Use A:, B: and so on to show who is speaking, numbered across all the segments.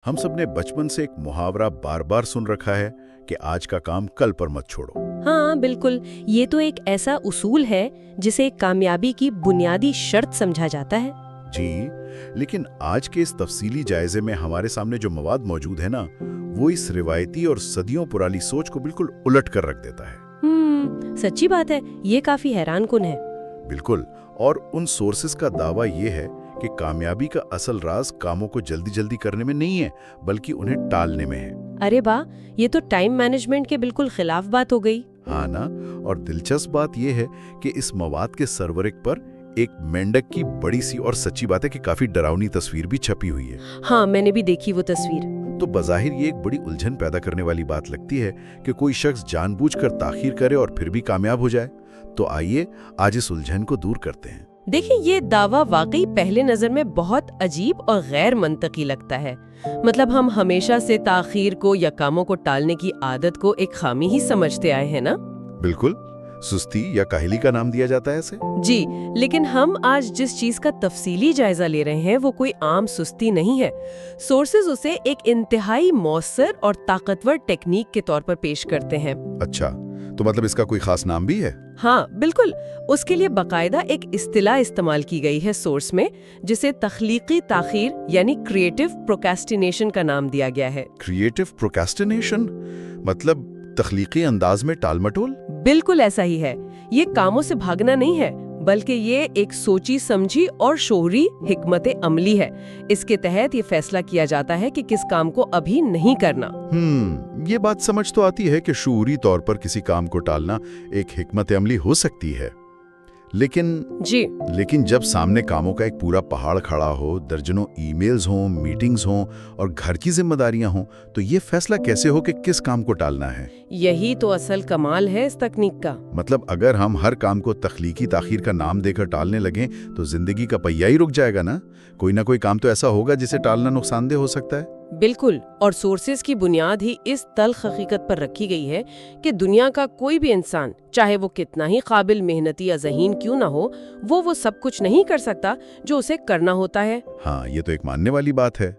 A: हम सब ने बचपन से एक मुहावरा बार बार सुन रखा है कि आज का काम कल पर मत छोड़ो।
B: हाँ बिल्कुल, ये तो एक ऐसा उसूल है जिसे कामयाबी की बुनियादी शर्त समझा जाता है।
A: जी, लेकिन आज के इस तफसीली जायजे में हमारे सामने जो मवाद मौजूद है ना, वो इस रिवायती और सदियों पुरानी सोच को बिल्कुल उलट कर रख देता है।
B: सच्ची बात है, ये काफी हैरानकुन है।
A: बिल्कुल, और उन सोर्सेस का दावा ये है कि कामयाबी का असल राज कामों को जल्दी जल्दी करने में नहीं है, बल्कि उन्हें टालने में है।
B: अरे वाह, ये तो टाइम मैनेजमेंट के बिल्कुल खिलाफ बात हो गई।
A: हाँ ना, और दिलचस्प बात यह है कि इस मवाद के सरवरिक पर एक मेंढक की बड़ी सी और सच्ची बात है कि काफी डरावनी तस्वीर भी छपी हुई है।
B: हाँ, मैंने भी देखी वो तस्वीर।
A: तो बज़ाहिर ये एक बड़ी उलझन पैदा करने वाली बात लगती है कि कोई शख्स जानबूझकर ताखीर करे और फिर भी कामयाब हो जाए। तो आइए आज इस उलझन को दूर करते हैं।
B: देखिए, ये दावा वाकई पहले नजर में बहुत अजीब और गैर मंतकी लगता है। मतलब हम हमेशा से ताखीर को या कामों को टालने की आदत को एक खामी ही समझते आए हैं ना।
A: बिल्कुल, सुस्ती या काहली का नाम दिया जाता है इसे।
B: जी, लेकिन हम आज जिस चीज का तफसीली जायजा ले रहे हैं वो कोई आम सुस्ती नहीं है। सोर्सेज उसे एक इंतहाई मौसर और ताकतवर टेक्निक के तौर पर पेश करते हैं।
A: अच्छा, तो मतलब इसका कोई खास नाम भी है?
B: हाँ बिल्कुल, उसके लिए बाकायदा एक इस्तिलाह इस्तेमाल की गई है सोर्स में, जिसे तख्लीकी ताखीर यानी क्रिएटिव प्रोक्रेस्टिनेशन का नाम दिया गया है।
A: क्रिएटिव प्रोक्रेस्टिनेशन मतलब तख्लीकी अंदाज में टालमटोल?
B: बिल्कुल ऐसा ही है। ये कामों से भागना नहीं है, बल्कि ये एक सोची समझी और शौहरी हिकमत अमली है। इसके तहत ये फैसला किया जाता है कि किस काम को अभी नहीं करना।
A: ये बात समझ तो आती है कि शऊरी तौर पर किसी काम को टालना एक हिकमत अमली हो सकती है, लेकिन जब सामने कामों का एक पूरा पहाड़ खड़ा हो, दर्जनों ईमेल्स हों, मीटिंग्स हों और घर की जिम्मेदारियां हों, तो ये फैसला कैसे हो कि किस काम को टालना है?
B: यही तो असल कमाल है इस तकनीक का।
A: मतलब अगर हम हर काम को तख्लीकी ताखीर का नाम देकर टालने लगें तो जिंदगी का पहिया ही रुक जाएगा ना। कोई ना कोई काम तो ऐसा होगा जिसे टालना नुकसानदेह हो सकता है।
B: बिल्कुल, और सोर्सेज की बुनियाद ही इस तल्ख हकीकत पर रखी गई है कि दुनिया का कोई भी इंसान, चाहे वो कितना ही काबिल, मेहनती या ज़हीन क्यों ना हो, वो सब कुछ नहीं कर सकता जो उसे करना होता है।
A: हाँ, ये तो एक मानने वाली बात है।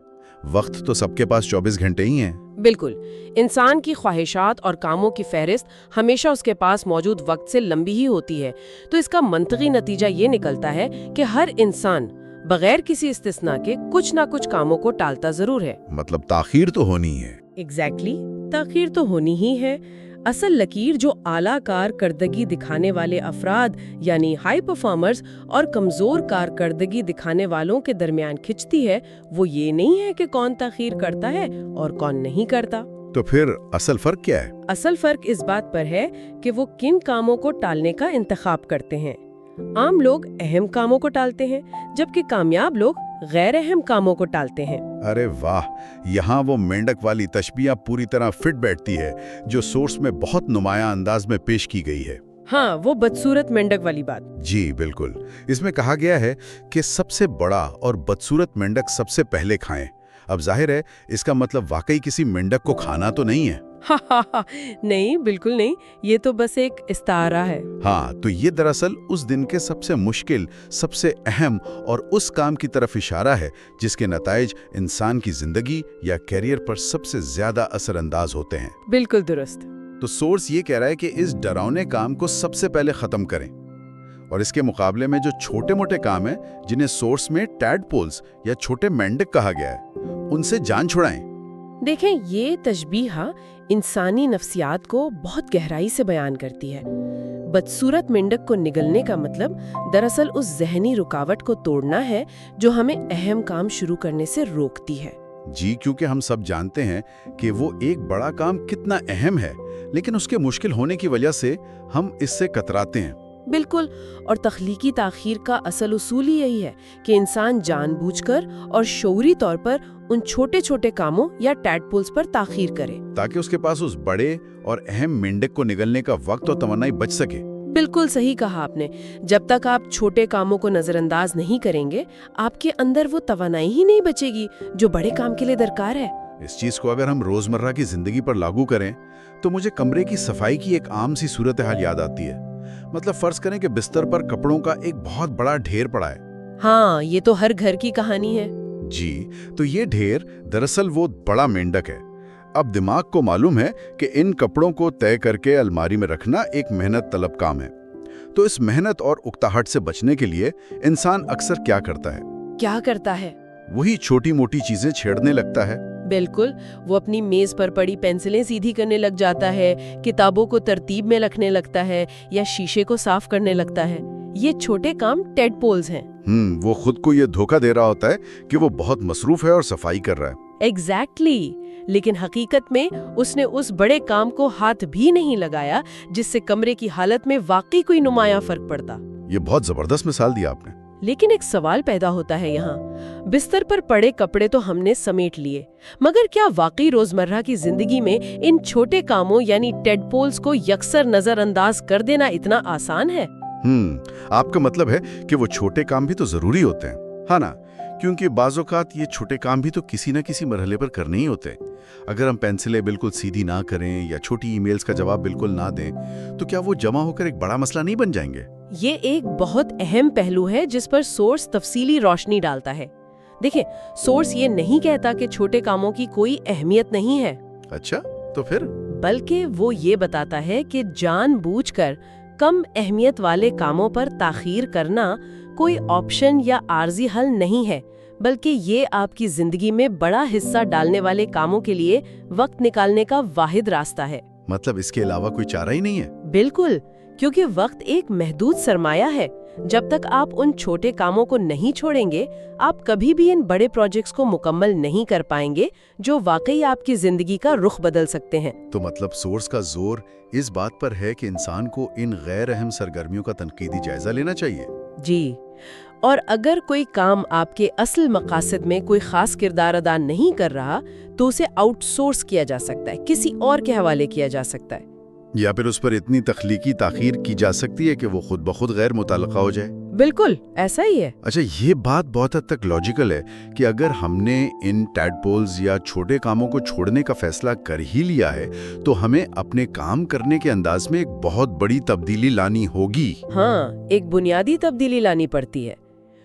A: वक्त तो सबके पास 24 घंटे ही हैं।
B: बिल्कुल, इंसान की ख्वाहिशात और कामों की फहरिस्त हमेशा उसके पास मौजूद वक्त से लंबी ही होती है। तो इसका मंतकी नतीजा ये निकलता है कि हर इंसान बगैर किसी इस्तिस्ना के कुछ ना कुछ कामों को टालता जरूर है।
A: मतलब ताखीर तो होनी है।
B: एग्जैक्टली, ताखीर तो होनी ही है। असल लकीर जो आला कारकर्दगी दिखाने वाले अफराद यानी हाई परफॉर्मर्स और कमजोर कारकर्दगी दिखाने वालों के दरमियान खिंचती है, वो ये नहीं है कि कौन ताखीर करता है और कौन नहीं करता।
A: तो फिर असल फर्क क्या है?
B: असल फर्क इस बात पर है कि वो किन कामों को टालने का इंतखाब करते हैं। आम लोग अहम कामों को टालते हैं, जबकि कामयाब लोग गैर अहम कामों को टालते हैं।
A: अरे वाह, यहाँ वो मेंढक वाली तशबीह पूरी तरह फिट बैठती है जो सोर्स में बहुत नुमाया अंदाज में पेश की गई है।
B: हाँ, वो बदसूरत मेंढक वाली बात।
A: जी बिल्कुल, इसमें कहा गया है कि सबसे बड़ा और बदसूरत मेंढक सबसे पहले खाएं। अब जाहिर है इसका मतलब वाकई किसी मेंढक को खाना तो नहीं है।
B: नहीं, बिल्कुल नहीं, ये तो बस एक इस्तारा है।
A: हाँ, तो ये दरअसल उस दिन के सबसे मुश्किल, सबसे अहम और उस काम की तरफ इशारा है जिसके नताइज इंसान की जिंदगी या कैरियर पर सबसे ज्यादा असरअंदाज होते हैं।
B: बिल्कुल दुरुस्त।
A: तो सोर्स ये कह रहा है कि इस डरावने काम को सबसे पहले खत्म करें, और इसके मुकाबले में जो छोटे मोटे काम हैं, जिन्हें सोर्स में टैडपोल्स या छोटे मेंढक कहा गया है, उनसे जान छुड़ाएं।
B: देखें, ये तशबीहा इंसानी नफ्सियात को बहुत गहराई से बयान करती है। बदसूरत मेंढक को निगलने का मतलब दरअसल उस जहनी रुकावट को तोड़ना है जो हमें अहम काम शुरू करने से रोकती है।
A: जी, क्योंकि हम सब जानते हैं कि वो एक बड़ा काम कितना अहम है, लेकिन उसके मुश्किल होने की वजह से हम इससे कतराते हैं।
B: बिल्कुल, और तख्लीकी ताखीर का असल उसूल ही यही है कि इंसान जानबूझकर और शऊरी तौर पर उन छोटे छोटे कामों या टैडपोल्स पर ताखीर करे,
A: ताकि उसके पास उस बड़े और अहम मेंढक को निगलने का वक्त और तमन्नाई बच सके।
B: बिल्कुल सही कहा आपने। जब तक आप छोटे कामों को नजरअंदाज नहीं करेंगे, आपके अंदर वो तवानाई ही नहीं बचेगी जो बड़े काम के लिए दरकार है।
A: इस चीज को अगर हम रोजमर्रा की जिंदगी पर लागू करें तो मुझे कमरे की सफाई की एक आम सी सूरत हाल याद आती है। मतलब फर्ज करें कि बिस्तर पर कपड़ों का एक बहुत बड़ा ढेर पड़ा है।
B: हाँ, ये तो हर घर की कहानी है।
A: जी, तो ये ढेर दरअसल वो बड़ा मेंढक है। अब दिमाग को मालूम है कि इन कपड़ों को तय करके अलमारी में रखना एक मेहनत तलब काम है। तो इस मेहनत और उकताहट से बचने के लिए इंसान अक्सर क्या करता है?
B: क्या करता है?
A: वही छोटी मोटी चीजें छेड़ने लगता है।
B: बिल्कुल, वो अपनी मेज पर पड़ी पेंसिलें सीधी करने लग जाता है, किताबों को तरतीब में रखने लगता है या शीशे को साफ करने लगता है। ये छोटे काम टेडपोल्स हैं।
A: वो खुद को ये धोखा दे रहा होता है कि वो बहुत मसरूफ है और सफाई कर रहा है।
B: एग्जैक्टली, लेकिन हकीकत में उसने उस बड़े काम को हाथ भी नहीं लगाया जिससे कमरे की हालत में वाकई कोई नुमाया फर्क पड़ता।
A: ये बहुत जबरदस्त मिसाल दिया आपने।
B: लेकिन एक सवाल पैदा होता है यहाँ। बिस्तर पर पड़े कपड़े तो हमने समेट लिए, मगर क्या वाकई रोजमर्रा की जिंदगी में इन छोटे कामों यानी टेडपोल्स को यकसर नजरअंदाज कर देना इतना आसान है?
A: आपका मतलब है कि वो छोटे काम भी तो जरूरी होते हैं, हाँ ना? क्योंकि बाज़-औक़ात ये छोटे काम भी तो किसी न किसी मरहले पर करने ही होते हैं। अगर हम पेंसिलें बिल्कुल सीधी ना करें या छोटी ईमेल्स का जवाब बिल्कुल ना दें, तो क्या वो जमा होकर एक बड़ा मसला नहीं बन जाएंगे?
B: ये एक बहुत अहम पहलू है जिस पर सोर्स तफसीली रोशनी डालता है। देखिए, सोर्स ये नहीं कहता कि छोटे कामों की कोई अहमियत नहीं है।
A: अच्छा, तो फिर?
B: बल्कि वो ये बताता है कि जानबूझकर कम अहमियत वाले कामों पर ताखीर करना कोई ऑप्शन या आर्जी हल नहीं है, बल्कि ये आपकी जिंदगी में बड़ा हिस्सा डालने वाले कामों के लिए वक्त निकालने का वाहिद रास्ता है।
A: मतलब इसके अलावा कोई चारा ही नहीं है?
B: बिल्कुल, क्योंकि वक्त एक महदूद सरमाया है। जब तक आप उन छोटे कामों को नहीं छोड़ेंगे, आप कभी भी इन बड़े प्रोजेक्ट्स को मुकम्मल नहीं कर पाएंगे जो वाकई आपकी जिंदगी का रुख बदल सकते हैं।
A: तो मतलब सोर्स का जोर इस बात पर है कि इंसान को इन गैर अहम सरगर्मियों का तनकीदी जायजा लेना चाहिए।
B: जी, और अगर कोई काम आपके असल मकासद में कोई खास किरदार अदा नहीं कर रहा, तो उसे आउटसोर्स किया जा सकता है, किसी और के हवाले किया जा सकता है।
A: या फिर उस पर इतनी तख्लीकी ताखीर की जा सकती है कि वो खुद ब खुद गैर मुताल्लिका हो जाए।
B: बिल्कुल ऐसा ही है।
A: अच्छा, ये बात बहुत हद तक लॉजिकल है कि अगर हमने इन टैडपोल्स या छोटे कामों को छोड़ने का फैसला कर ही लिया है, तो हमें अपने काम करने के अंदाज में एक बहुत बड़ी तब्दीली लानी होगी।
B: हाँ, एक बुनियादी तब्दीली लानी पड़ती है।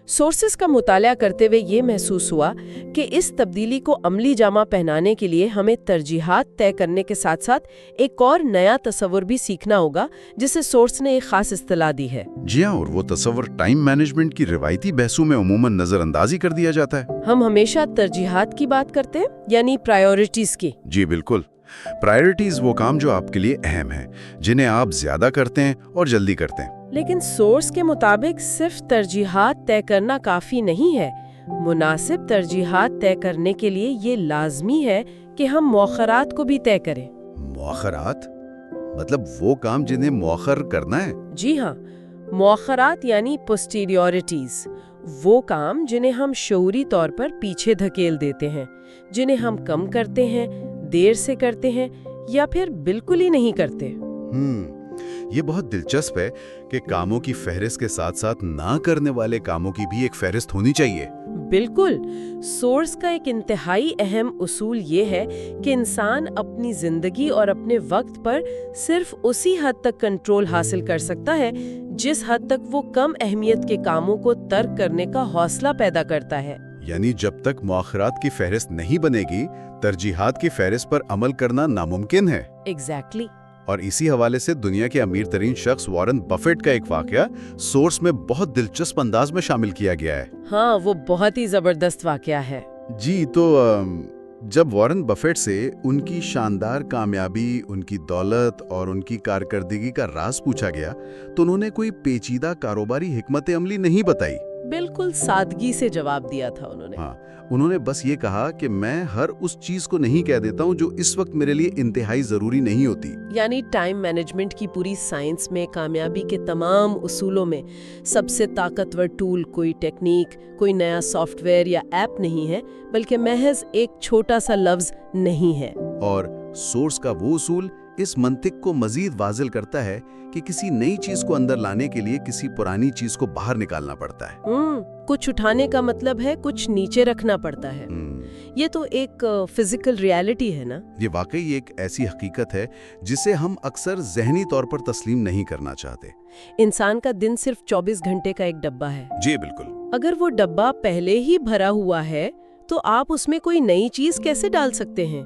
B: सोर्सेस का मुताला करते हुए ये महसूस हुआ कि इस तब्दीली को अमली जामा पहनाने के लिए हमें तरजीहात तय करने के साथ साथ एक और नया तस्वुर भी सीखना होगा, जिसे सोर्स ने एक खास इस्तिलाह दी है।
A: जी हाँ, और वो तस्वुर टाइम मैनेजमेंट की रिवायती बहसों में उमूमन नजरअंदाजी कर दिया जाता है।
B: हम हमेशा तरजीहात की बात करते हैं, यानी प्रायोरिटीज की।
A: जी बिल्कुल। प्रायोरिटीज वो काम जो आपके लिए अहम है, जिन्हें आप ज्यादा करते हैं और जल्दी करते हैं।
B: लेकिन सोर्स के मुताबिक सिर्फ तरजीहात तय करना काफी नहीं है। मुनासिब तरजीहात तय करने के लिए ये लाजमी है कि हम मौखरात को भी तय करें।
A: मौखरात? मतलब वो काम जिन्हें मौखर करना है?
B: जी हाँ, मौखरात यानी पोस्टीरियोरिटीज, वो काम जिन्हें हम शऊरी तौर पर पीछे धकेल देते हैं, जिन्हें हम कम करते हैं, देर से करते हैं या फिर बिल्कुल ही नहीं करते।
A: ये बहुत दिलचस्प है कि कामों की फहरिस्त के साथ साथ ना करने वाले कामों की भी एक फहरिस्त होनी चाहिए।
B: बिल्कुल। सोर्स का एक इंतहाई अहम उसूल ये है कि इंसान अपनी जिंदगी और अपने वक्त पर सिर्फ उसी हद तक कंट्रोल हासिल कर सकता है जिस हद तक वो कम अहमियत के कामों को तर्क करने का हौसला पैदा करता है।
A: यानी जब तक मौखरात की फहरिस्त नहीं बनेगी, तरजीहात की फहरिस्त पर अमल करना नामुमकिन है।
B: एग्जैक्टली।
A: और इसी हवाले से दुनिया के अमीर तरीन शख्स वॉरेन बफेट का एक वाकया सोर्स में बहुत दिलचस्प अंदाज में शामिल किया गया है।
B: हाँ, वो बहुत ही जबरदस्त वाकया है।
A: जी, तो जब वॉरेन बफेट से उनकी शानदार कामयाबी, उनकी दौलत और उनकी कारकर्दगी का राज पूछा गया, तो उन्होंने कोई पेचीदा कारोबारी हिकमत अमली नहीं बताई।
B: बिल्कुल सादगी से जवाब दिया था उन्होंने।
A: हाँ, उन्होंने बस ये कहा कि मैं हर उस चीज को नहीं कह देता हूँ जो इस वक्त मेरे लिए इंतहाई जरूरी नहीं होती।
B: यानी टाइम मैनेजमेंट की पूरी साइंस में कामयाबी के तमाम उसूलों में सबसे ताकतवर टूल कोई टेक्निक, कोई नया सॉफ्टवेयर या ऐप नहीं है, बल्कि महज एक छोटा सा लफ्ज नहीं है। और
A: सोर्स का वो उसूल इस मंतिक को मजीद वाजिल करता है कि किसी नई चीज को अंदर लाने के लिए किसी पुरानी चीज को बाहर निकालना पड़ता है।
B: कुछ उठाने का मतलब है कुछ नीचे रखना पड़ता है। ये तो एक फिजिकल रियलिटी है ना।
A: ये वाकई एक ऐसी हकीकत है जिसे हम अक्सर ज़हनी तौर पर तस्लीम नहीं करना चाहते।
B: इंसान का दिन सिर्फ 24 घंटे का एक डब्बा है।
A: जी बिल्कुल।
B: अगर वो डब्बा पहले ही भरा हुआ है तो आप उसमें कोई नई चीज कैसे डाल सकते हैं?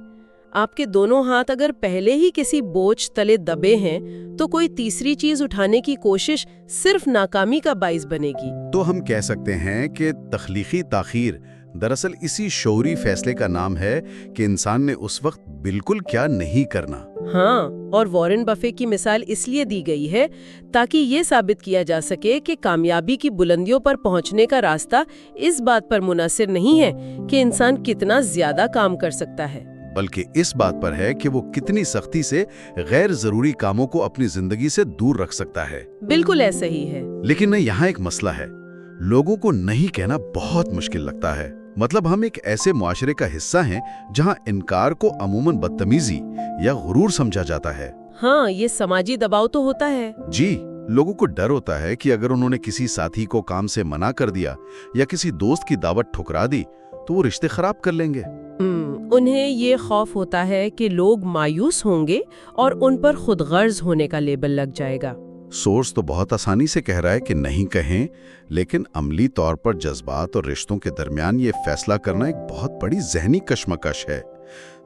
B: आपके दोनों हाथ अगर पहले ही किसी बोझ तले दबे हैं, तो कोई तीसरी चीज उठाने की कोशिश सिर्फ नाकामी का बाइस बनेगी।
A: तो हम कह सकते हैं कि तख्लीकी ताखीर दरअसल इसी शऊरी फैसले का नाम है कि इंसान ने उस वक्त बिल्कुल क्या नहीं करना।
B: हाँ, और वॉरेन बफे की मिसाल इसलिए दी गई है ताकि ये साबित किया जा सके कि कामयाबी की बुलंदियों पर पहुंचने का रास्ता इस बात पर मुनासिर नहीं है कि इंसान कितना ज्यादा काम कर सकता है,
A: बल्कि इस बात पर है कि वो कितनी सख्ती से गैर जरूरी कामों को अपनी जिंदगी से दूर रख सकता है।
B: बिल्कुल ऐसा ही है।
A: लेकिन यहाँ एक मसला है, लोगों को नहीं कहना बहुत मुश्किल लगता है। मतलब हम एक ऐसे मुआशरे का हिस्सा हैं जहाँ इनकार को अमूमन बदतमीजी या गुरूर समझा जाता है।
B: हाँ, ये समाजी दबाव तो होता है।
A: जी, लोगों को डर होता है कि अगर उन्होंने किसी साथी को काम से मना कर दिया या किसी दोस्त की दावत ठुकरा दी तो वो रिश्ते खराब कर लेंगे।
B: उन्हें ये खौफ होता है कि लोग मायूस होंगे और उन पर खुदगर्ज होने का लेबल लग जाएगा।
A: सोर्स तो बहुत आसानी से कह रहा है कि नहीं कहें, लेकिन अमली तौर पर जज्बात और रिश्तों के दरमियान ये फैसला करना एक बहुत बड़ी जहनी कश्मकश है।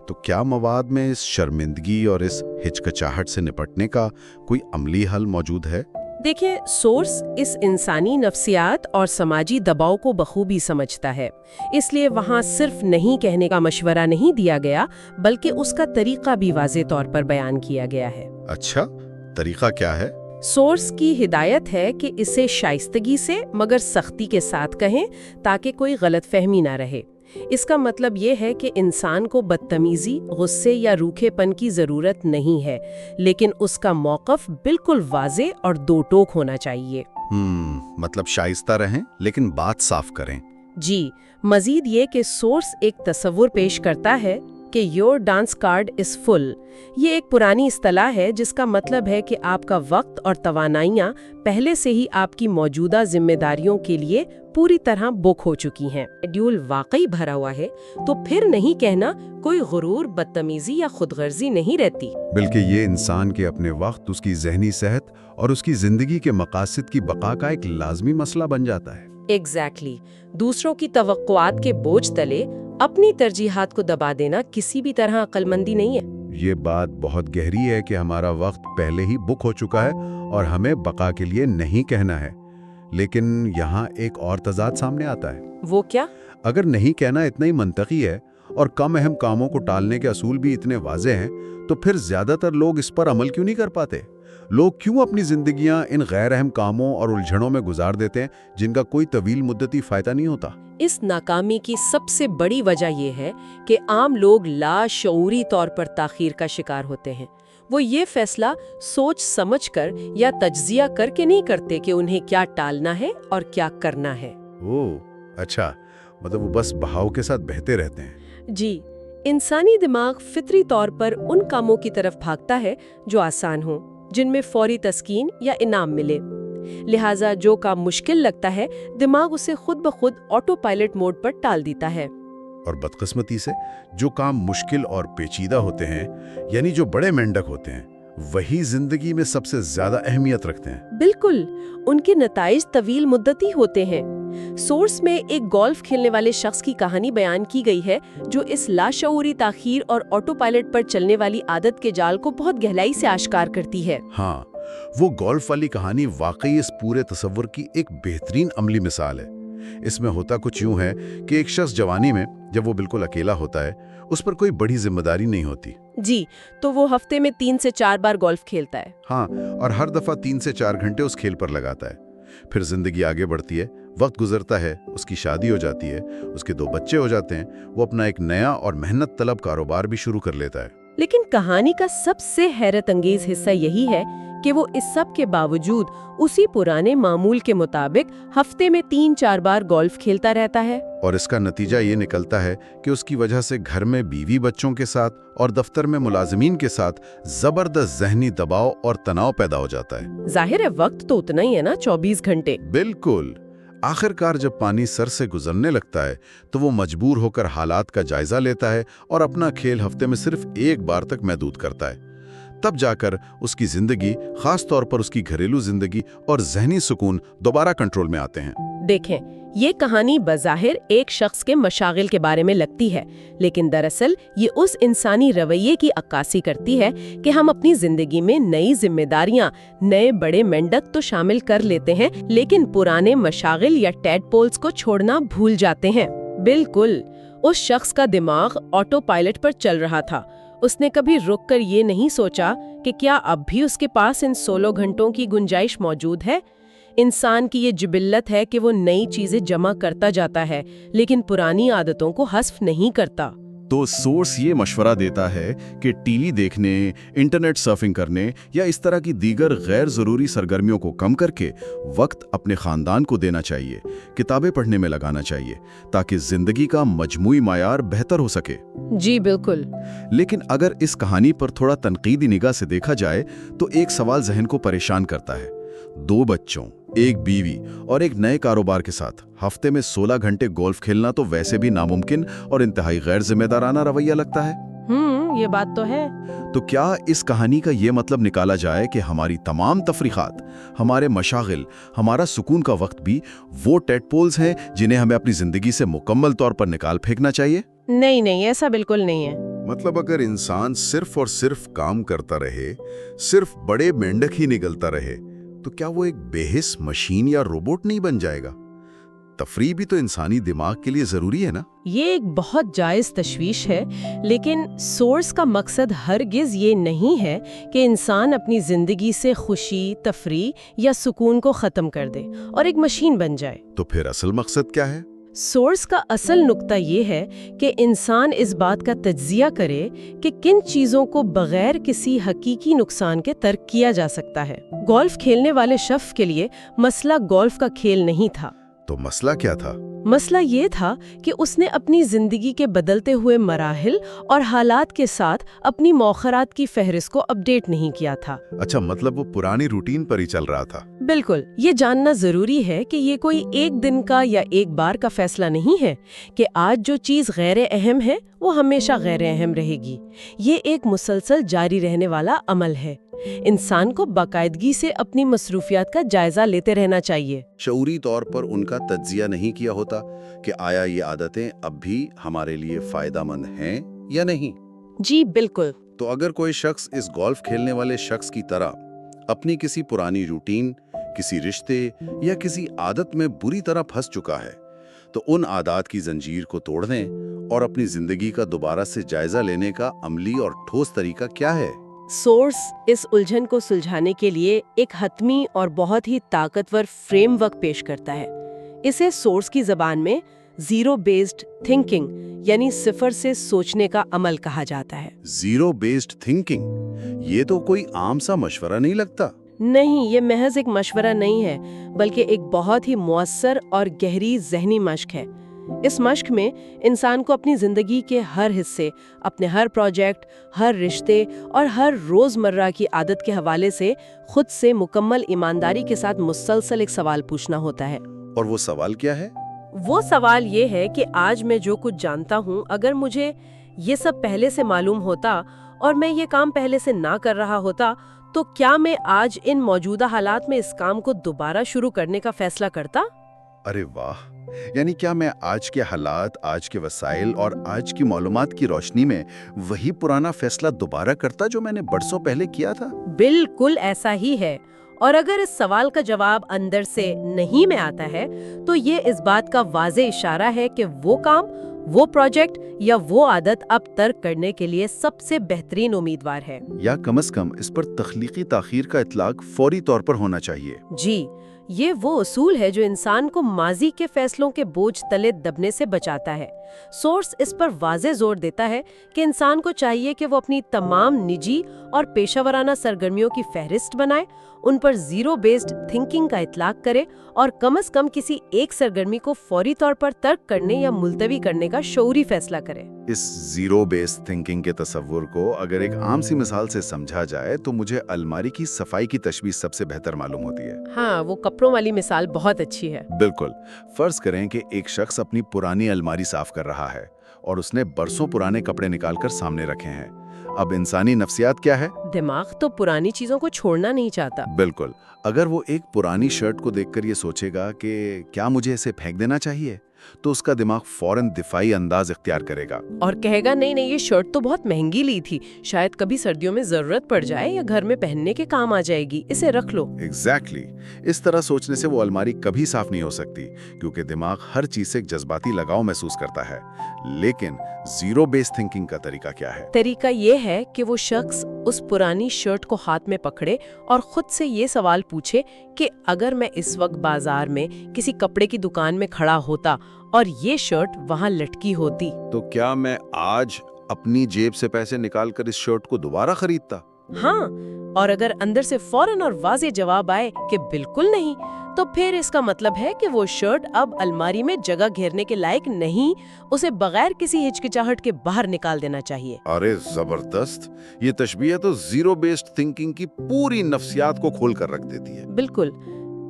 A: तो क्या मवाद में इस शर्मिंदगी और इस हिचकिचाहट से निपटने का कोई अमली हल मौजूद है?
B: देखिए, सोर्स इस इंसानी नफ्सियात और समाजी दबाव को बखूबी समझता है, इसलिए वहाँ सिर्फ नहीं कहने का मशवरा नहीं दिया गया, बल्कि उसका तरीका भी वाज़े तौर पर बयान किया गया है।
A: अच्छा, तरीका क्या है?
B: सोर्स की हिदायत है कि इसे शाइस्तगी से मगर सख्ती के साथ कहें ताकि कोई गलतफहमी ना रहे। इसका मतलब ये है कि इंसान को बदतमीजी, गुस्से या रूखेपन की जरूरत नहीं है, लेकिन उसका मौक़िफ़ बिल्कुल वाज़े और दो टोक होना चाहिए।
A: मतलब शाइस्ता रहें लेकिन बात साफ करें।
B: जी, मजीद ये कि सोर्स एक तस्वुर पेश करता है कि your dance card is full. ये एक पुरानी इस्तिलाह है जिसका मतलब है कि आपका वक्त और तवानाइयाँ पहले से ही आपकी मौजूदा जिम्मेदारियों के लिए पूरी तरह बुक हो चुकी हैं। शेड्यूल वाकई भरा हुआ है तो फिर नहीं कहना कोई गुरूर, बदतमीजी या खुदगर्जी नहीं रहती,
A: बल्कि ये इंसान के अपने वक्त, उसकी जहनी सेहत और उसकी जिंदगी के मकासद की बका का एक लाजमी मसला बन जाता है।
B: एग्जैक्टली। दूसरों की तवक्कुआत के बोझ तले अपनी तरजीहात को दबा देना किसी भी तरह अक्लमंदी नहीं है।
A: ये बात बहुत गहरी है कि हमारा वक्त पहले ही बुक हो चुका है और हमें बका के लिए नहीं कहना है। लेकिन यहाँ एक और तजाद सामने आता है।
B: वो क्या?
A: अगर नहीं कहना इतना ही मंतकी है और कम अहम कामों को टालने के असूल भी इतने वाजे हैं, तो फिर ज्यादातर लोग इस पर अमल क्यों नहीं कर पाते? लोग क्यों अपनी जिंदगियां इन गैर अहम कामों और उलझनों में गुजार देते हैं जिनका कोई तवील मुद्दती फायदा नहीं होता?
B: इस नाकामी की सबसे बड़ी वजह यह है कि आम लोग लाशऊरी तौर पर ताखीर का शिकार होते हैं। वो ये फैसला सोच समझकर या तज्जिया करके नहीं करते कि उन्हें क्या टालना है और क्या करना है।
A: ओह, अच्छा, मतलब वो बस बहाव के साथ बहते रहते हैं।
B: जी, इंसानी दिमाग फितरी तौर पर उन कामों की तरफ भागता है जो आसान हो, जिनमें फौरी तस्कीन या इनाम मिले। लिहाजा जो काम मुश्किल लगता है, दिमाग उसे खुद ब खुद ऑटो पायलट मोड पर टाल देता है।
A: और बदकिस्मती से जो काम मुश्किल और पेचीदा होते हैं, यानी जो बड़े मेंढक होते हैं, वही जिंदगी में सबसे ज्यादा अहमियत रखते हैं।
B: बिल्कुल, उनके नताइज तवील मुद्दती होते हैं। सोर्स में एक गोल्फ खेलने वाले शख्स की कहानी बयान की गई है जो इस लाशऊरी ताखीर और ऑटो पायलट पर चलने वाली आदत के जाल को बहुत गहराई से आश्कार करती है।
A: हाँ, वो गोल्फ वाली कहानी वाकई इस पूरे तस्वुर की एक बेहतरीन अमली मिसाल है। इसमें होता कुछ यूं है कि एक शख्स जवानी में जब वो बिल्कुल अकेला होता है, उस पर कोई बड़ी जिम्मेदारी नहीं होती।
B: जी, तो वो हफ्ते में 3 से 4 बार गोल्फ खेलता है।
A: हाँ, और हर दफा 3 से 4 घंटे उस खेल पर लगाता है। फिर जिंदगी आगे बढ़ती है, वक्त गुजरता है, उसकी शादी हो जाती है, उसके 2 बच्चे हो जाते हैं, वो अपना एक नया और मेहनत तलब कारोबार भी शुरू कर लेता है।
B: लेकिन कहानी का सबसे हैरत अंगेज हिस्सा यही है कि वो इस सब के बावजूद उसी पुराने मामूल के मुताबिक हफ्ते में 3-4 बार गोल्फ खेलता रहता है।
A: और इसका नतीजा ये निकलता है कि उसकी वजह से घर में बीवी बच्चों के साथ और दफ्तर में मुलाजिमीन के साथ जबरदस्त जहनी दबाव और तनाव पैदा हो जाता है।
B: जाहिर है वक्त तो उतना ही है ना, 24 घंटे।
A: बिल्कुल। आखिरकार जब पानी सर से गुजरने लगता है तो वो मजबूर होकर हालात का जायजा लेता है और अपना खेल हफ्ते में सिर्फ 1 बार तक महदूद करता है। तब जाकर उसकी जिंदगी, खास तौर पर उसकी घरेलू जिंदगी और जहनी सुकून दोबारा कंट्रोल में आते हैं।
B: देखें, یہ کہانی بظاہر ایک شخص کے مشاغل کے بارے میں لگتی ہے، لیکن دراصل یہ اس انسانی رویے کی عکاسی کرتی ہے کہ ہم اپنی زندگی میں نئی ذمہ داریاں، نئے بڑے مینڈک تو شامل کر لیتے ہیں، لیکن پرانے مشاغل یا ٹیڈپولز کو چھوڑنا بھول جاتے ہیں۔ بالکل، اس شخص کا دماغ آٹو پائلٹ پر چل رہا تھا۔ اس نے کبھی رک کر یہ نہیں سوچا کہ کیا اب بھی اس کے پاس ان 16 گھنٹوں کی گنجائش موجود ہے۔ انسان کی یہ جبلت ہے کہ وہ نئی چیزیں جمع کرتا جاتا ہے، لیکن پرانی عادتوں کو حذف نہیں کرتا۔
C: تو سورس یہ مشورہ دیتا ہے کہ ٹی وی دیکھنے، انٹرنیٹ سرفنگ کرنے یا اس طرح کی دیگر غیر ضروری سرگرمیوں کو کم کر کے وقت اپنے خاندان کو دینا چاہیے، کتابیں پڑھنے میں لگانا چاہیے، تاکہ زندگی کا مجموعی معیار بہتر ہو سکے۔
B: جی بالکل۔
C: لیکن اگر اس کہانی پر تھوڑا تنقیدی نگاہ سے دیکھا جائے تو ایک سوال ذہن کو پریشان کرتا ہے۔ 2 بچوں، ایک بیوی اور ایک نئے کاروبار کے ساتھ ہفتے میں 16 گھنٹے گولف کھیلنا تو ویسے بھی ناممکن اور انتہائی غیر ذمہ دارانہ رویہ لگتا ہے۔
B: یہ بات تو ہے۔
C: تو کیا اس کہانی کا یہ مطلب نکالا جائے کہ ہماری تمام تفریحات، ہمارے مشاغل، ہمارا سکون کا وقت بھی وہ ٹیڈپولز ہیں جنہیں ہمیں اپنی زندگی سے مکمل طور پر نکال پھینکنا چاہیے؟
B: نہیں، ایسا بالکل نہیں ہے۔
A: مطلب اگر انسان صرف اور صرف کام کرتا رہے، صرف بڑے مینڈک ہی نگلتا رہے، تو کیا وہ ایک بے حس مشین یا روبوٹ نہیں بن جائے گا؟ تفریح بھی تو انسانی دماغ کے لیے ضروری ہے نا؟
B: یہ ایک بہت جائز تشویش ہے، لیکن سورس کا مقصد ہرگز یہ نہیں ہے کہ انسان اپنی زندگی سے خوشی، تفریح یا سکون کو ختم کر دے اور ایک مشین بن جائے۔
A: تو پھر اصل مقصد کیا ہے؟
B: سورس کا اصل نقطہ یہ ہے کہ انسان اس بات کا تجزیہ کرے کہ کن چیزوں کو بغیر کسی حقیقی نقصان کے ترک کیا جا سکتا ہے۔ گولف کھیلنے والے شخص کے لیے مسئلہ گولف کا کھیل نہیں تھا۔
A: تو مسئلہ کیا تھا؟
B: مسئلہ یہ تھا کہ اس نے اپنی زندگی کے بدلتے ہوئے مراحل اور حالات کے ساتھ اپنی مؤخرات کی فہرست کو اپڈیٹ نہیں کیا تھا۔
A: اچھا، مطلب وہ پرانی روٹین پر ہی چل رہا تھا۔
B: بالکل، یہ جاننا ضروری ہے کہ یہ کوئی ایک دن کا یا ایک بار کا فیصلہ نہیں ہے کہ آج جو چیز غیر اہم ہے وہ ہمیشہ غیر اہم رہے گی۔ یہ ایک مسلسل جاری رہنے والا عمل ہے۔ انسان کو باقاعدگی سے اپنی مصروفیات کا جائزہ لیتے رہنا چاہیے۔
D: شعوری طور پر ان کا تجزیہ نہیں کیا ہوتا کہ آیا یہ عادتیں اب بھی ہمارے لیے فائدہ مند ہیں یا نہیں۔
B: جی بالکل۔
D: تو اگر کوئی شخص اس گولف کھیلنے والے شخص کی طرح اپنی کسی پرانی روٹین، کسی رشتے یا کسی عادت میں بری طرح پھنس چکا ہے، تو ان عادات کی زنجیر کو توڑنے اور اپنی زندگی کا دوبارہ سے جائزہ لینے کا عملی اور ٹھوس طریقہ کیا ہے؟
B: سورس اس الجھن کو سلجھانے کے لیے ایک حتمی اور بہت ہی طاقتور فریم ورک پیش کرتا ہے۔ اسے سورس کی زبان میں زیرو بیسڈ تھنکنگ یعنی صفر سے سوچنے کا عمل کہا جاتا ہے۔
D: زیرو بیسڈ تھنکنگ، یہ تو کوئی عام سا مشورہ نہیں لگتا۔
B: نہیں، یہ محض ایک مشورہ نہیں ہے، بلکہ ایک بہت ہی مؤثر اور گہری ذہنی مشق ہے۔ اس مشق میں انسان کو اپنی زندگی کے ہر حصے، اپنے ہر پروجیکٹ، ہر رشتے اور ہر روزمرہ کی عادت کے حوالے سے خود سے مکمل ایمانداری کے ساتھ مسلسل ایک سوال پوچھنا ہوتا ہے۔
D: اور وہ سوال کیا ہے؟
B: وہ سوال یہ ہے کہ آج میں جو کچھ جانتا ہوں، اگر مجھے یہ سب پہلے سے معلوم ہوتا اور میں یہ کام پہلے سے نہ کر رہا ہوتا، تو کیا میں آج ان موجودہ حالات میں اس کام کو دوبارہ شروع کرنے کا فیصلہ کرتا؟
D: ارے واہ! یعنی کیا میں آج کے حالات، آج کے وسائل اور آج کی معلومات کی روشنی میں وہی پرانا فیصلہ دوبارہ کرتا جو میں نے برسوں پہلے کیا تھا؟
B: بالکل ایسا ہی ہے۔ اور اگر اس سوال کا جواب اندر سے نہیں میں آتا ہے، تو یہ اس بات کا واضح اشارہ ہے کہ وہ کام، وہ پروجیکٹ یا وہ عادت اب ترک کرنے کے لیے سب سے بہترین امیدوار ہے،
D: یا کم از کم اس پر تخلیقی تاخیر کا اطلاق فوری طور پر ہونا چاہیے۔
B: جی، یہ وہ اصول ہے جو انسان کو ماضی کے فیصلوں کے بوجھ تلے دبنے سے بچاتا ہے۔ سورس اس پر واضح زور دیتا ہے کہ انسان کو چاہیے کہ وہ اپنی تمام نجی اور پیشہ ورانہ سرگرمیوں کی فہرست بنائے، ان پر زیرو بیسڈ تھنکنگ کا اطلاق کرے اور کم از کم کسی ایک سرگرمی کو فوری طور پر ترک کرنے یا ملتوی کرنے کا شعوری فیصلہ کرے۔
D: اس زیرو بیس تھنکنگ کے تصور کو اگر ایک عام سی مثال سے سمجھا جائے تو مجھے الماری کی صفائی کی تشبیہ سب سے بہتر معلوم ہوتی ہے۔
B: ہاں، وہ کپڑوں والی مثال بہت اچھی ہے۔
D: بالکل۔ فرض کریں کہ ایک شخص اپنی پرانی الماری صاف کر رہا ہے۔
A: और उसने बरसों पुराने कपड़े निकाल कर सामने रखे हैं। अब इंसानी नफ्सियात क्या है?
B: दिमाग तो पुरानी चीजों को छोड़ना नहीं चाहता।
A: बिल्कुल। अगर वो एक पुरानी शर्ट को देखकर ये सोचेगा कि क्या मुझे इसे फेंक देना चाहिए, तो उसका दिमाग फौरन दिफाई अंदाज इख्तियार करेगा
B: और कहेगा नहीं नहीं, ये शर्ट तो बहुत महंगी ली थी, शायद कभी सर्दियों में जरूरत पड़ जाए या घर में पहनने के काम आ जाएगी, इसे रख लो।
A: एग्जैक्टली। इस तरह सोचने से वो अलमारी कभी साफ नहीं हो सकती, क्योंकि दिमाग हर चीज से एक जज्बाती लगाव महसूस करता है। लेकिन जीरो बेस थिंकिंग का तरीका क्या है?
B: तरीका ये है कि वो शख्स उस पुरानी शर्ट को हाथ में पकड़े और खुद से ये सवाल पूछे कि अगर मैं इस वक्त बाजार में किसी कपड़े की दुकान में खड़ा होता और ये शर्ट वहां लटकी होती,
A: तो क्या मैं आज अपनी जेब से पैसे निकालकर इस शर्ट को दोबारा खरीदता?
B: हाँ, और अगर अंदर से फौरन और वाज़ेह जवाब आए कि बिल्कुल नहीं, तो फिर इसका मतलब है कि वो शर्ट अब अलमारी में जगह घेरने के लायक नहीं, उसे बगैर किसी हिचकिचाहट के बाहर निकाल देना चाहिए।
A: अरे जबरदस्त! ये तशबीह तो जीरो बेस्ड थिंकिंग की पूरी नफ्सियात को खोल कर रख देती है।
B: बिल्कुल।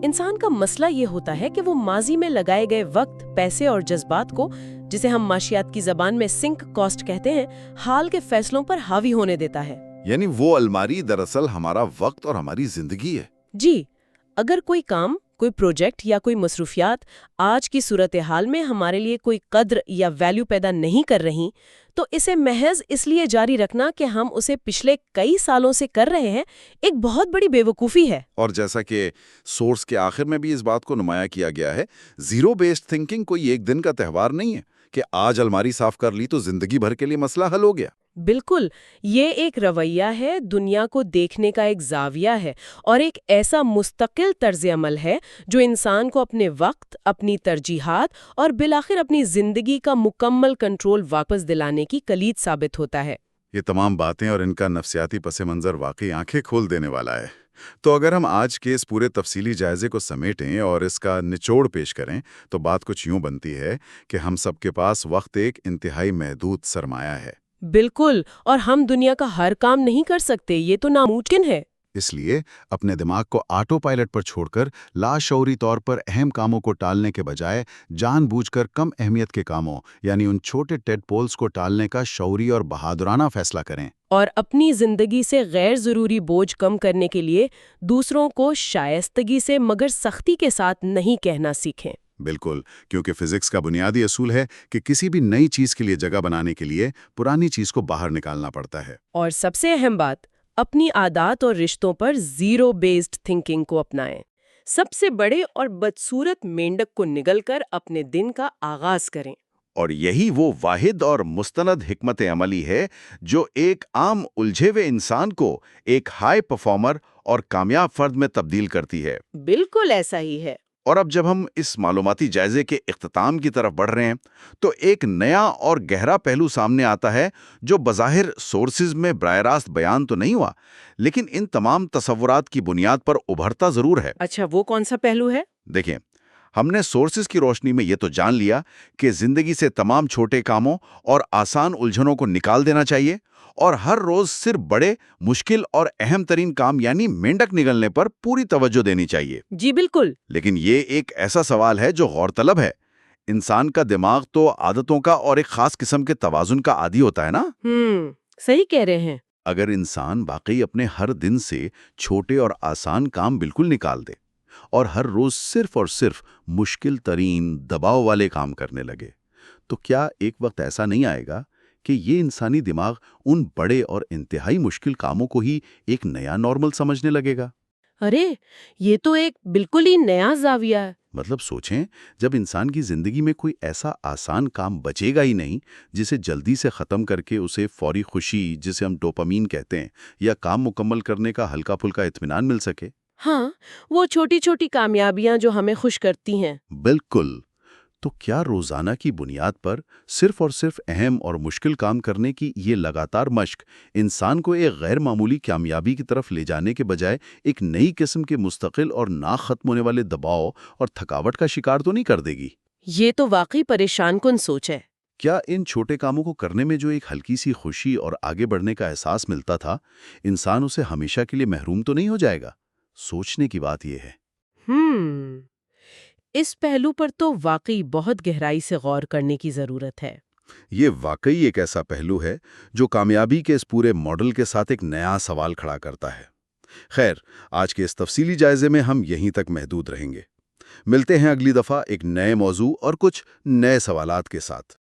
B: इंसान का मसला ये होता है कि वो माजी में लगाए गए वक्त, पैसे और जज्बात को, जिसे हम माशियात की जबान में सिंक कॉस्ट कहते हैं, हाल के फैसलों पर हावी होने देता है।
A: यानी वो अलमारी दरअसल हमारा वक्त और हमारी जिंदगी है।
B: जी, अगर कोई काम, कोई प्रोजेक्ट या कोई मसरूफियात आज की सूरत हाल में हमारे लिए कोई कद्र या वैल्यू पैदा नहीं कर रही, तो इसे महज इसलिए जारी रखना कि हम उसे पिछले कई सालों से कर रहे हैं, एक बहुत बड़ी बेवकूफ़ी है।
A: और जैसा कि सोर्स के आखिर में भी इस बात को नुमाया किया गया है, जीरो बेस्ड थिंकिंग कोई एक दिन का त्यौहार नहीं है कि आज अलमारी साफ कर ली तो जिंदगी भर के लिए मसला हल हो गया।
B: बिल्कुल, ये एक रवैया है, दुनिया को देखने का एक जाविया है और एक ऐसा मुस्तकिल तर्ज अमल है जो इंसान को अपने वक्त, अपनी तरजीहात और बिलाखिर अपनी जिंदगी का मुकम्मल कंट्रोल वापस दिलाने की कलीद साबित होता है।
A: ये तमाम बातें और इनका नफ्सियाती पस मंजर वाकई आंखें खोल देने वाला है। तो अगर हम आज के इस पूरे तफसीली जायजे को समेटें और इसका निचोड़ पेश करें, तो बात कुछ यूं बनती है कि हम सबके पास वक्त एक इंतहाई महदूद सरमाया है।
B: बिल्कुल, और हम दुनिया का हर काम नहीं कर सकते, ये तो नामुमकिन है।
A: इसलिए अपने दिमाग को ऑटो पायलट पर छोड़कर लाशऊरी तौर पर अहम कामों को टालने के बजाय जानबूझकर कम अहमियत के कामों, यानी उन छोटे टेडपोल्स को टालने का शौरी और बहादुराना फैसला करें।
B: और अपनी जिंदगी से गैर जरूरी बोझ कम करने के लिए दूसरों को शायस्तगी से मगर सख्ती के साथ नहीं कहना सीखें।
A: बिल्कुल, क्योंकि फिजिक्स का बुनियादी असूल है कि किसी भी नई चीज के लिए जगह बनाने के लिए पुरानी चीज को बाहर निकालना पड़ता है।
B: और सबसे अहम बात, अपनी आदत और रिश्तों पर जीरो बेस्ड थिंकिंग को अपनाएं। सबसे बड़े और बदसूरत मेंढक को निगलकर अपने दिन का आगाज करें।
D: और यही वो वाहिद और मुस्तनद हिकमत अमली है जो एक आम उलझे हुए इंसान को एक हाई परफॉर्मर और कामयाब फर्द में तब्दील करती है।
B: बिल्कुल ऐसा ही है।
D: और अब जब हम इस मालूमाती जायजे के इख्तिताम की तरफ बढ़ रहे हैं, तो एक नया और गहरा पहलू सामने आता है जो बज़ाहिर सोर्सेज में बराह रास्त बयान तो नहीं हुआ, लेकिन इन तमाम तसव्वुरात की बुनियाद पर उभरता ज़रूर है।
B: अच्छा, वो कौन सा पहलू है?
D: देखिए, हमने सोर्सेज की रोशनी में ये तो जान लिया कि ज़िंदगी से तमाम छोटे कामों और आसान उलझनों को निकाल देना चाहिए और हर रोज़ सिर्फ बड़े, मुश्किल और अहम तरीन काम यानी मेंढक निगलने पर पूरी तवज्जो देनी चाहिए।
B: जी बिल्कुल।
D: लेकिन ये एक ऐसा सवाल है जो गौरतलब है। इंसान का दिमाग तो आदतों का और एक खास किस्म के तवाजुन का आदी होता है ना।
B: सही कह रहे हैं।
D: अगर इंसान वाकई अपने हर दिन से छोटे और आसान काम बिल्कुल निकाल दे और हर रोज सिर्फ और सिर्फ मुश्किल तरीन दबाव वाले काम करने लगे, तो क्या एक वक्त ऐसा नहीं आएगा कि ये इंसानी दिमाग उन बड़े और इंतहाई मुश्किल कामों को ही एक नया नॉर्मल समझने लगेगा?
B: अरे, ये तो एक बिल्कुल ही नया जाविया है।
A: मतलब सोचें, जब इंसान की जिंदगी में कोई ऐसा आसान काम बचेगा ही नहीं जिसे जल्दी से खत्म करके उसे फौरी खुशी, जिसे हम डोपामीन कहते हैं, या काम मुकम्मल करने का हल्का फुल्का इत्मीनान मिल सके।
B: हाँ, वो छोटी छोटी कामयाबियां जो हमें खुश करती हैं।
A: बिल्कुल। तो क्या रोजाना की बुनियाद पर सिर्फ और सिर्फ अहम और मुश्किल काम करने की ये लगातार मश्क इंसान को एक गैर मामूली कामयाबी की तरफ ले जाने के बजाय एक नई किस्म के मुस्तकिल और ना खत्म होने वाले दबाव और थकावट का शिकार तो नहीं कर देगी?
B: ये तो वाकई परेशान कुन सोच है।
A: क्या इन छोटे कामों को करने में जो एक हल्की सी खुशी और आगे बढ़ने का एहसास मिलता था, इंसान उसे हमेशा के लिए महरूम तो नहीं हो जाएगा? सोचने की बात यह है।
B: इस पहलू पर तो वाकई बहुत गहराई से गौर करने की जरूरत है।
D: یہ واقعی ایک ایسا پہلو ہے جو کامیابی کے اس پورے ماڈل کے ساتھ ایک نیا سوال کھڑا کرتا ہے۔ خیر، آج کے اس تفصیلی جائزے میں ہم یہیں تک محدود رہیں گے۔ ملتے ہیں اگلی دفعہ ایک نئے موضوع اور کچھ نئے سوالات کے ساتھ۔